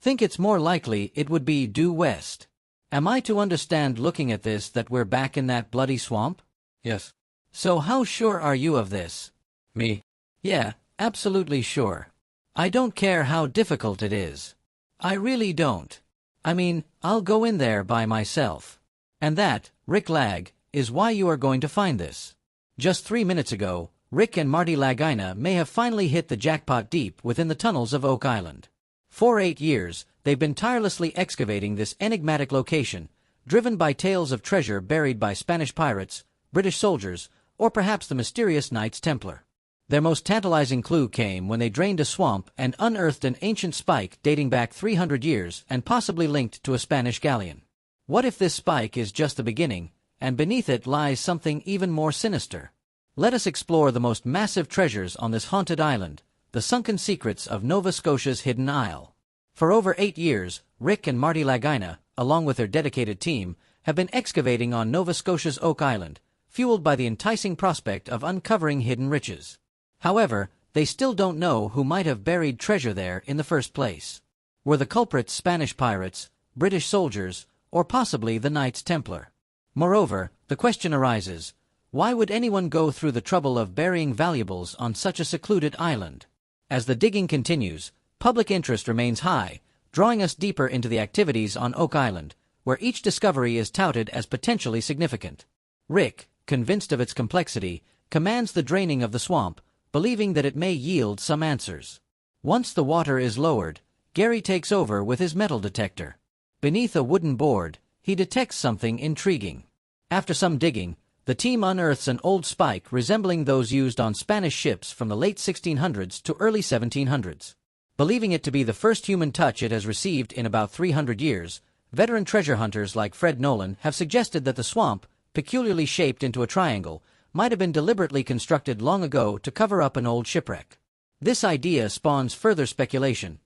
think it's more likely it would be due west. Am I to understand looking at this that we're back in that bloody swamp? Yes. So how sure are you of this? Me? Yeah, absolutely sure. I don't care how difficult it is. I really don't. I mean, I'll go in there by myself. And that, Rick Lag, is why you are going to find this. Just 3 minutes ago, Rick and Marty Lagina may have finally hit the jackpot deep within the tunnels of Oak Island. For 8 years, they've been tirelessly excavating this enigmatic location, driven by tales of treasure buried by Spanish pirates, British soldiers, or perhaps the mysterious Knights Templar. Their most tantalizing clue came when they drained a swamp and unearthed an ancient spike dating back 300 years and possibly linked to a Spanish galleon. What if this spike is just the beginning, and beneath it lies something even more sinister? Let us explore the most massive treasures on this haunted island, the sunken secrets of Nova Scotia's Hidden Isle. For over 8 years, Rick and Marty Lagina, along with their dedicated team, have been excavating on Nova Scotia's Oak Island, fueled by the enticing prospect of uncovering hidden riches. However, they still don't know who might have buried treasure there in the first place. Were the culprits Spanish pirates, British soldiers, or possibly the Knights Templar? Moreover, the question arises, why would anyone go through the trouble of burying valuables on such a secluded island? As the digging continues, public interest remains high, drawing us deeper into the activities on Oak Island, where each discovery is touted as potentially significant. Rick, convinced of its complexity, commands the draining of the swamp, believing that it may yield some answers. Once the water is lowered, Gary takes over with his metal detector. Beneath a wooden board, he detects something intriguing. After some digging, the team unearths an old spike resembling those used on Spanish ships from the late 1600s to early 1700s. Believing it to be the first human touch it has received in about 300 years, veteran treasure hunters like Fred Nolan have suggested that the swamp, peculiarly shaped into a triangle, might have been deliberately constructed long ago to cover up an old shipwreck. This idea spawns further speculation.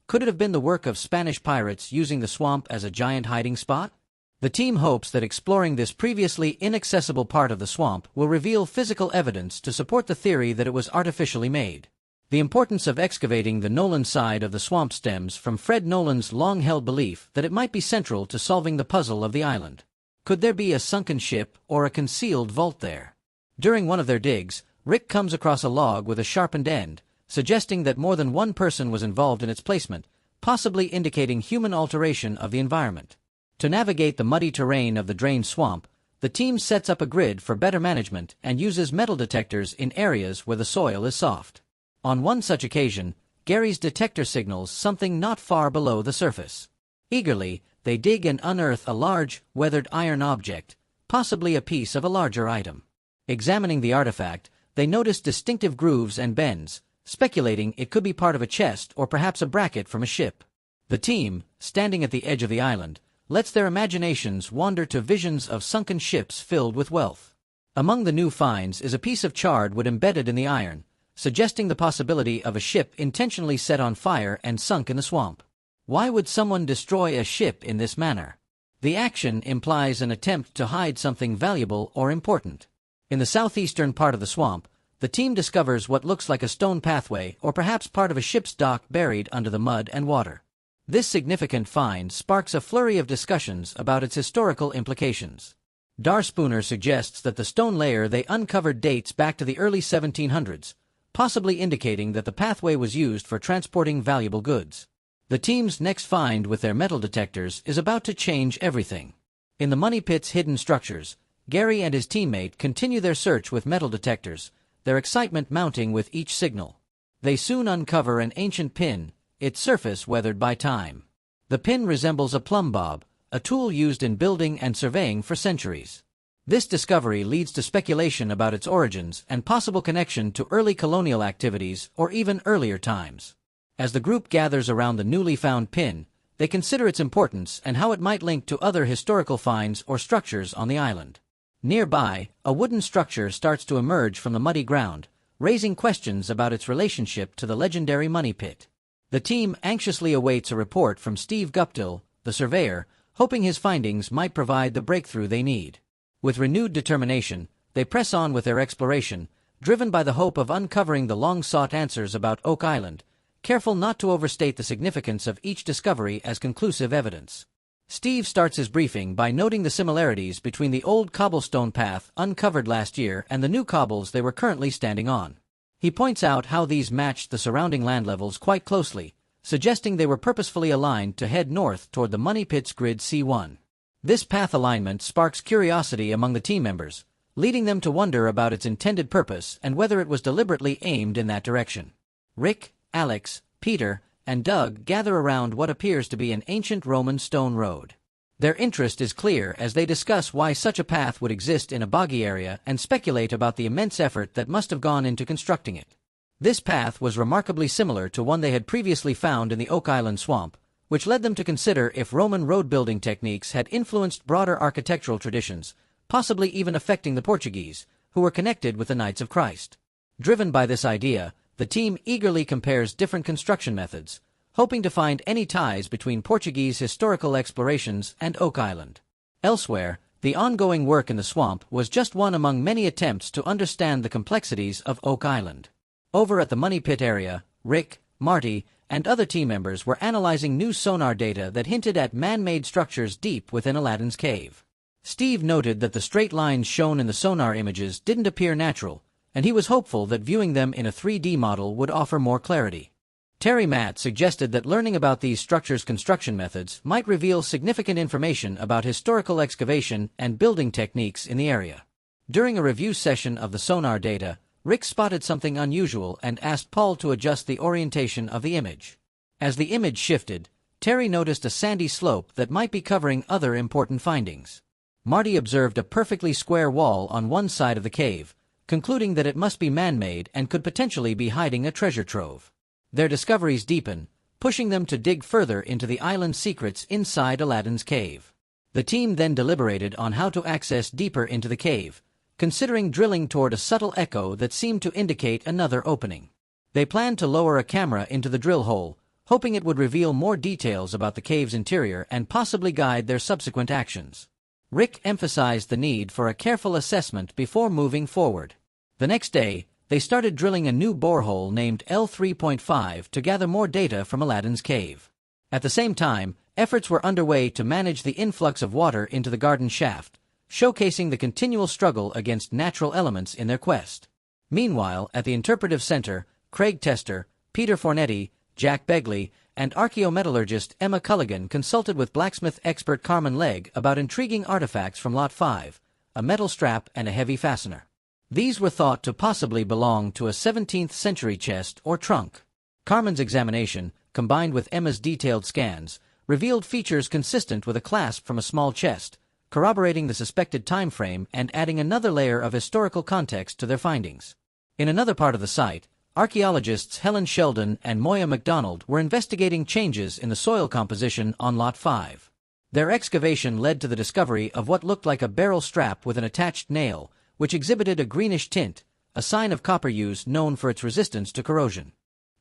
Could it have been the work of Spanish pirates using the swamp as a giant hiding spot? The team hopes that exploring this previously inaccessible part of the swamp will reveal physical evidence to support the theory that it was artificially made. The importance of excavating the Nolan side of the swamp stems from Fred Nolan's long-held belief that it might be central to solving the puzzle of the island. Could there be a sunken ship or a concealed vault there? During one of their digs, Rick comes across a log with a sharpened end, suggesting that more than one person was involved in its placement, possibly indicating human alteration of the environment. To navigate the muddy terrain of the drained swamp, the team sets up a grid for better management and uses metal detectors in areas where the soil is soft. On one such occasion, Gary's detector signals something not far below the surface. Eagerly, they dig and unearth a large, weathered iron object, possibly a piece of a larger item. Examining the artifact, they notice distinctive grooves and bends, speculating it could be part of a chest or perhaps a bracket from a ship. The team, standing at the edge of the island, lets their imaginations wander to visions of sunken ships filled with wealth. Among the new finds is a piece of charred wood embedded in the iron, suggesting the possibility of a ship intentionally set on fire and sunk in the swamp. Why would someone destroy a ship in this manner? The action implies an attempt to hide something valuable or important. In the southeastern part of the swamp, the team discovers what looks like a stone pathway or perhaps part of a ship's dock buried under the mud and water. This significant find sparks a flurry of discussions about its historical implications. Darspooner suggests that the stone layer they uncovered dates back to the early 1700s, possibly indicating that the pathway was used for transporting valuable goods. The team's next find with their metal detectors is about to change everything. In the money pit's hidden structures, Gary and his teammate continue their search with metal detectors, their excitement mounting with each signal. They soon uncover an ancient pin, its surface weathered by time. The pin resembles a plumb bob, a tool used in building and surveying for centuries. This discovery leads to speculation about its origins and possible connection to early colonial activities or even earlier times. As the group gathers around the newly found pin, they consider its importance and how it might link to other historical finds or structures on the island. Nearby, a wooden structure starts to emerge from the muddy ground, raising questions about its relationship to the legendary money pit. The team anxiously awaits a report from Steve Guptill, the surveyor, hoping his findings might provide the breakthrough they need. With renewed determination, they press on with their exploration, driven by the hope of uncovering the long-sought answers about Oak Island, careful not to overstate the significance of each discovery as conclusive evidence. Steve starts his briefing by noting the similarities between the old cobblestone path uncovered last year and the new cobbles they were currently standing on. He points out how these matched the surrounding land levels quite closely, suggesting they were purposefully aligned to head north toward the Money Pit's Grid C1. This path alignment sparks curiosity among the team members, leading them to wonder about its intended purpose and whether it was deliberately aimed in that direction. Rick, Alex, Peter, and Doug gather around what appears to be an ancient Roman stone road. Their interest is clear as they discuss why such a path would exist in a boggy area and speculate about the immense effort that must have gone into constructing it. This path was remarkably similar to one they had previously found in the Oak Island swamp, which led them to consider if Roman road-building techniques had influenced broader architectural traditions, possibly even affecting the Portuguese, who were connected with the Knights of Christ. Driven by this idea, the team eagerly compares different construction methods, hoping to find any ties between Portuguese historical explorations and Oak Island. Elsewhere, the ongoing work in the swamp was just one among many attempts to understand the complexities of Oak Island. Over at the Money Pit area, Rick, Marty, and other team members were analyzing new sonar data that hinted at man-made structures deep within Aladdin's cave. Steve noted that the straight lines shown in the sonar images didn't appear natural, and he was hopeful that viewing them in a 3D model would offer more clarity. Terry Matt suggested that learning about these structures' construction methods might reveal significant information about historical excavation and building techniques in the area. During a review session of the sonar data, Rick spotted something unusual and asked Paul to adjust the orientation of the image. As the image shifted, Terry noticed a sandy slope that might be covering other important findings. Marty observed a perfectly square wall on one side of the cave, concluding that it must be man-made and could potentially be hiding a treasure trove. Their discoveries deepen, pushing them to dig further into the island's secrets inside Aladdin's cave. The team then deliberated on how to access deeper into the cave, considering drilling toward a subtle echo that seemed to indicate another opening. They planned to lower a camera into the drill hole, hoping it would reveal more details about the cave's interior and possibly guide their subsequent actions. Rick emphasized the need for a careful assessment before moving forward. The next day, they started drilling a new borehole named L3.5 to gather more data from Aladdin's cave. At the same time, efforts were underway to manage the influx of water into the garden shaft, showcasing the continual struggle against natural elements in their quest. Meanwhile, at the Interpretive Center, Craig Tester, Peter Fornetti, Jack Begley, and archaeometallurgist Emma Culligan consulted with blacksmith expert Carmen Legg about intriguing artifacts from Lot 5, a metal strap and a heavy fastener. These were thought to possibly belong to a 17th-century chest or trunk. Carmen's examination, combined with Emma's detailed scans, revealed features consistent with a clasp from a small chest, corroborating the suspected time frame and adding another layer of historical context to their findings. In another part of the site, archaeologists Helen Sheldon and Moya MacDonald were investigating changes in the soil composition on Lot 5. Their excavation led to the discovery of what looked like a barrel strap with an attached nail, which exhibited a greenish tint, a sign of copper use known for its resistance to corrosion.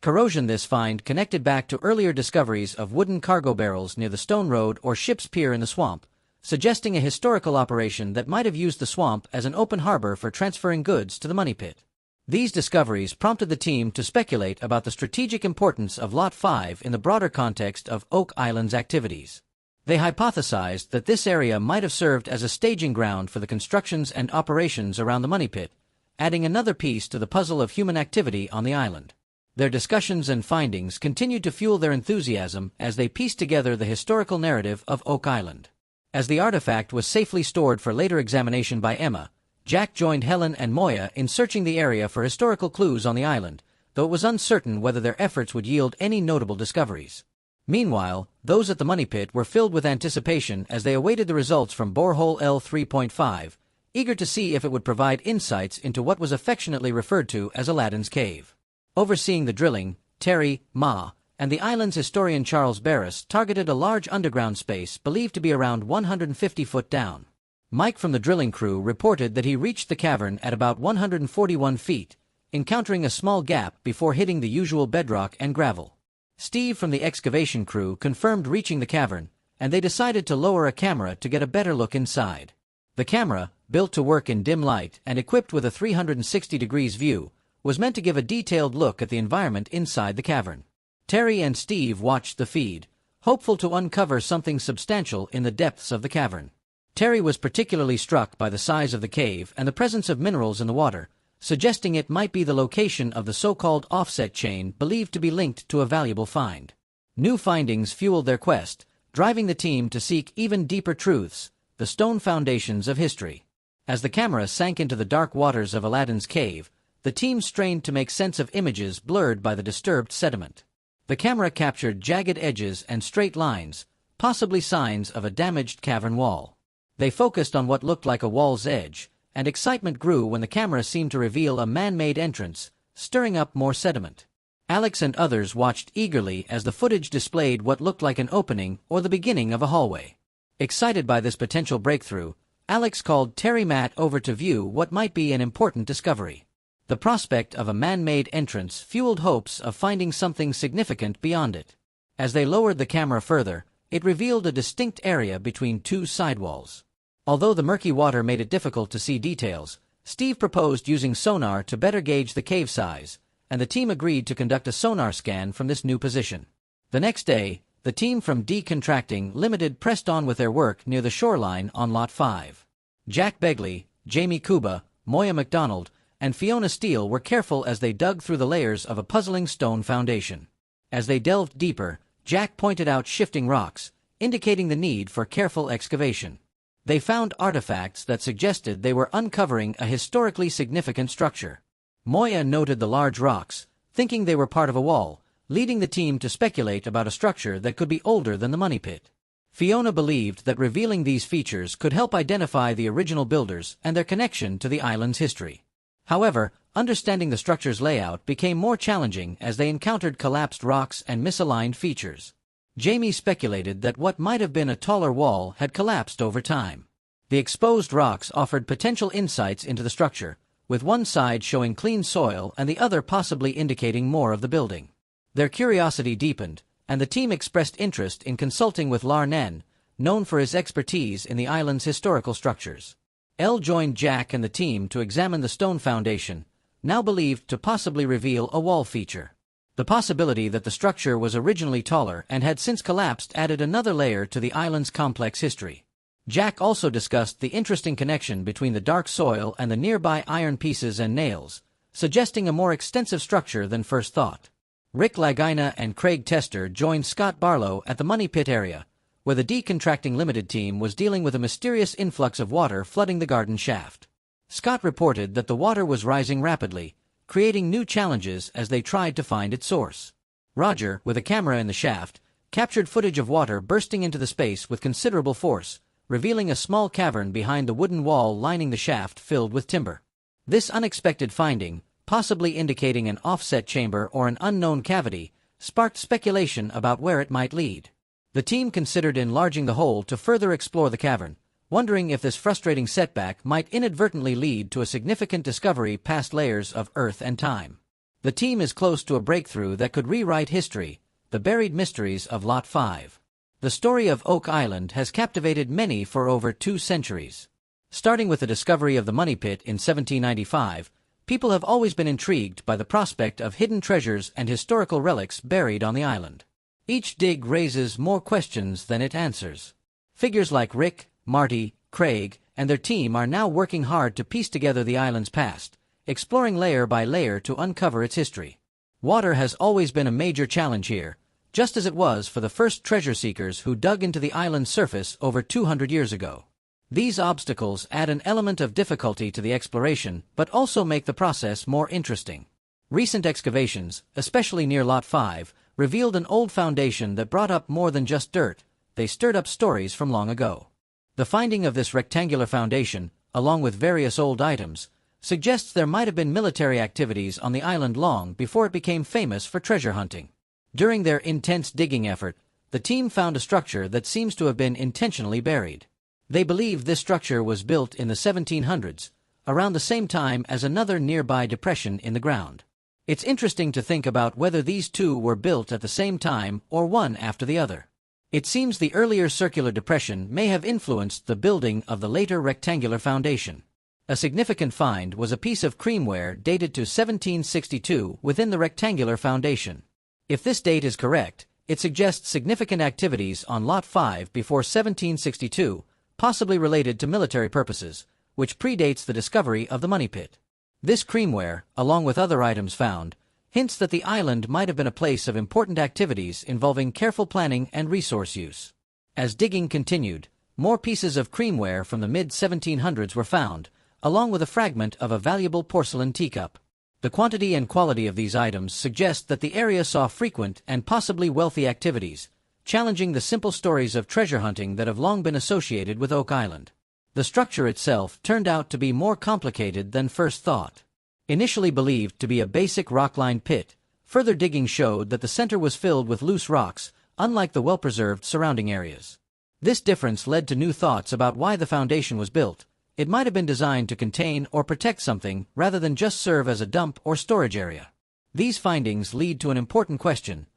This find connected back to earlier discoveries of wooden cargo barrels near the Stone Road or Ship's Pier in the swamp, suggesting a historical operation that might have used the swamp as an open harbor for transferring goods to the Money Pit. These discoveries prompted the team to speculate about the strategic importance of Lot 5 in the broader context of Oak Island's activities. They hypothesized that this area might have served as a staging ground for the constructions and operations around the Money Pit, adding another piece to the puzzle of human activity on the island. Their discussions and findings continued to fuel their enthusiasm as they pieced together the historical narrative of Oak Island. As the artifact was safely stored for later examination by Emma, Jack joined Helen and Moya in searching the area for historical clues on the island, though it was uncertain whether their efforts would yield any notable discoveries. Meanwhile, those at the Money Pit were filled with anticipation as they awaited the results from borehole L3.5, eager to see if it would provide insights into what was affectionately referred to as Aladdin's cave. Overseeing the drilling, Terry, Ma, and the island's historian Charles Barris targeted a large underground space believed to be around 150 foot down. Mike from the drilling crew reported that he reached the cavern at about 141 feet, encountering a small gap before hitting the usual bedrock and gravel. Steve from the excavation crew confirmed reaching the cavern, and they decided to lower a camera to get a better look inside. The camera, built to work in dim light and equipped with a 360 degrees view, was meant to give a detailed look at the environment inside the cavern. Terry and Steve watched the feed, hopeful to uncover something substantial in the depths of the cavern. Terry was particularly struck by the size of the cave and the presence of minerals in the water, suggesting it might be the location of the so-called offset chain believed to be linked to a valuable find. New findings fueled their quest, driving the team to seek even deeper truths, the stone foundations of history. As the camera sank into the dark waters of Aladdin's cave, the team strained to make sense of images blurred by the disturbed sediment. The camera captured jagged edges and straight lines, possibly signs of a damaged cavern wall. They focused on what looked like a wall's edge, and excitement grew when the camera seemed to reveal a man-made entrance, stirring up more sediment. Alex and others watched eagerly as the footage displayed what looked like an opening or the beginning of a hallway. Excited by this potential breakthrough, Alex called Terry Matt over to view what might be an important discovery. The prospect of a man-made entrance fueled hopes of finding something significant beyond it. As they lowered the camera further, it revealed a distinct area between two sidewalls. Although the murky water made it difficult to see details, Steve proposed using sonar to better gauge the cave size, and the team agreed to conduct a sonar scan from this new position. The next day, the team from Decontracting Limited pressed on with their work near the shoreline on Lot 5. Jack Begley, Jamie Kuba, Moya McDonald, and Fiona Steele were careful as they dug through the layers of a puzzling stone foundation. As they delved deeper, Jack pointed out shifting rocks, indicating the need for careful excavation. They found artifacts that suggested they were uncovering a historically significant structure. Moya noted the large rocks, thinking they were part of a wall, leading the team to speculate about a structure that could be older than the money pit. Fiona believed that revealing these features could help identify the original builders and their connection to the island's history. However, understanding the structure's layout became more challenging as they encountered collapsed rocks and misaligned features. Jamie speculated that what might have been a taller wall had collapsed over time. The exposed rocks offered potential insights into the structure, with one side showing clean soil and the other possibly indicating more of the building. Their curiosity deepened, and the team expressed interest in consulting with Larnen, known for his expertise in the island's historical structures. Elle joined Jack and the team to examine the stone foundation, now believed to possibly reveal a wall feature. The possibility that the structure was originally taller and had since collapsed added another layer to the island's complex history. Jack also discussed the interesting connection between the dark soil and the nearby iron pieces and nails, suggesting a more extensive structure than first thought. Rick Lagina and Craig Tester joined Scott Barlow at the Money Pit area, where the Decontracting Limited team was dealing with a mysterious influx of water flooding the garden shaft. Scott reported that the water was rising rapidly, creating new challenges as they tried to find its source. Roger, with a camera in the shaft, captured footage of water bursting into the space with considerable force, revealing a small cavern behind the wooden wall lining the shaft filled with timber. This unexpected finding, possibly indicating an offset chamber or an unknown cavity, sparked speculation about where it might lead. The team considered enlarging the hole to further explore the cavern, wondering if this frustrating setback might inadvertently lead to a significant discovery past layers of earth and time. The team is close to a breakthrough that could rewrite history, the buried mysteries of Lot 5. The story of Oak Island has captivated many for over 2 centuries. Starting with the discovery of the money pit in 1795, people have always been intrigued by the prospect of hidden treasures and historical relics buried on the island. Each dig raises more questions than it answers. Figures like Rick, Marty, Craig, and their team are now working hard to piece together the island's past, exploring layer by layer to uncover its history. Water has always been a major challenge here, just as it was for the first treasure seekers who dug into the island's surface over 200 years ago. These obstacles add an element of difficulty to the exploration but also make the process more interesting. Recent excavations, especially near Lot 5, revealed an old foundation that brought up more than just dirt. They stirred up stories from long ago. The finding of this rectangular foundation, along with various old items, suggests there might have been military activities on the island long before it became famous for treasure hunting. During their intense digging effort, the team found a structure that seems to have been intentionally buried. They believe this structure was built in the 1700s, around the same time as another nearby depression in the ground. It's interesting to think about whether these two were built at the same time or one after the other. It seems the earlier circular depression may have influenced the building of the later rectangular foundation. A significant find was a piece of creamware dated to 1762 within the rectangular foundation. If this date is correct, it suggests significant activities on Lot 5 before 1762, possibly related to military purposes, which predates the discovery of the money pit. This creamware, along with other items found, hints that the island might have been a place of important activities involving careful planning and resource use. As digging continued, more pieces of creamware from the mid-1700s were found, along with a fragment of a valuable porcelain teacup. The quantity and quality of these items suggest that the area saw frequent and possibly wealthy activities, challenging the simple stories of treasure hunting that have long been associated with Oak Island. The structure itself turned out to be more complicated than first thought. Initially believed to be a basic rock-lined pit, further digging showed that the center was filled with loose rocks, unlike the well-preserved surrounding areas. This difference led to new thoughts about why the foundation was built. It might have been designed to contain or protect something rather than just serve as a dump or storage area. These findings lead to an important question.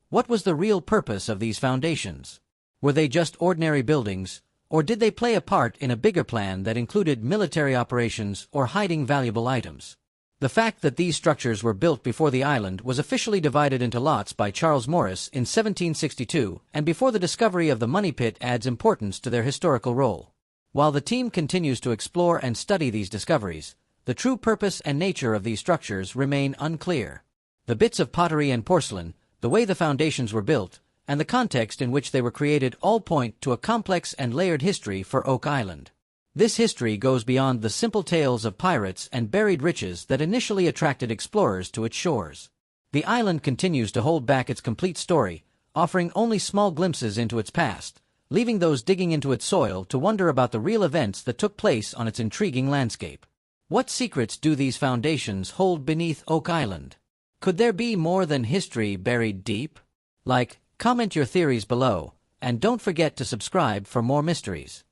What was the real purpose of these foundations? Were they just ordinary buildings, or did they play a part in a bigger plan that included military operations or hiding valuable items? The fact that these structures were built before the island was officially divided into lots by Charles Morris in 1762 and before the discovery of the money pit adds importance to their historical role. While the team continues to explore and study these discoveries, the true purpose and nature of these structures remain unclear. The bits of pottery and porcelain, the way the foundations were built, and the context in which they were created all point to a complex and layered history for Oak Island. This history goes beyond the simple tales of pirates and buried riches that initially attracted explorers to its shores. The island continues to hold back its complete story, offering only small glimpses into its past, leaving those digging into its soil to wonder about the real events that took place on its intriguing landscape. What secrets do these foundations hold beneath Oak Island? Could there be more than history buried deep? Comment your theories below, and don't forget to subscribe for more mysteries.